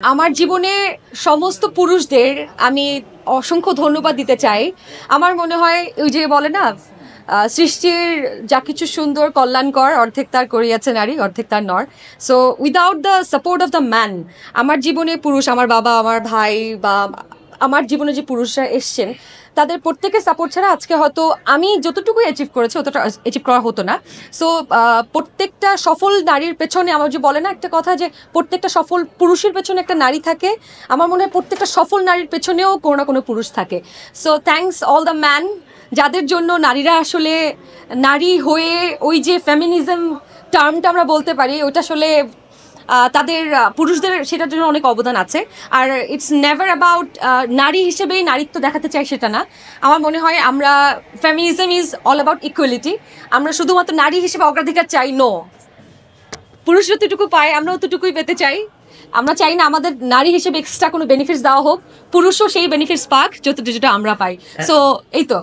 আমার জীবনে সমস্ত পুরুষদের আমি অসংখ্য ধন্যবাদ দিতে চাই। আমার মনে হয় ওই যে বলে না, সৃষ্টির যা কিছু সুন্দর কল্যাণকর অর্ধেক তার করিয়াছে নারী অর্ধেক তার নর। So without the support of the man, আমার জীবনে পুরুষ, আমার বাবা, আমার ভাই বা আমার জীবনে যে পুরুষরা এসছেন, তাদের প্রত্যেকের সাপোর্ট ছাড়া আজকে হয়তো আমি যতটুকু অ্যাচিভ করেছি অতটা অ্যাচিভ করা হতো না। সো প্রত্যেকটা সফল নারীর পেছনে আমার যে বলে না একটা কথা, যে প্রত্যেকটা সফল পুরুষের পেছনে একটা নারী থাকে, আমার মনে হয় প্রত্যেকটা সফল নারীর পেছনেও কোনো না কোনো পুরুষ থাকে। So thanks all the man, যাদের জন্য নারীরা আসলে নারী হয়ে ওই যে ফেমিনিজম টার্মটা আমরা বলতে পারি, ওটা আসলে তাদের পুরুষদের সেটার জন্য অনেক অবদান আছে। আর ইটস নেভার অ্যাবাউট নারী হিসেবেই নারীত্ব দেখাতে চাই সেটা না। আমার মনে হয় আমরা feminism is all about equality. আমরা শুধুমাত্র নারী হিসেবে অগ্রাধিকার চাই, নো, পুরুষ যতটুকু পায় আমরা অতটুকুই পেতে চাই। আমরা চাই না আমাদের নারী হিসেবে এক্সট্রা কোনো বেনিফিটস দেওয়া হোক, পুরুষও সেই বেনিফিটস পাক যতটা আমরা পাই। সো এই তো।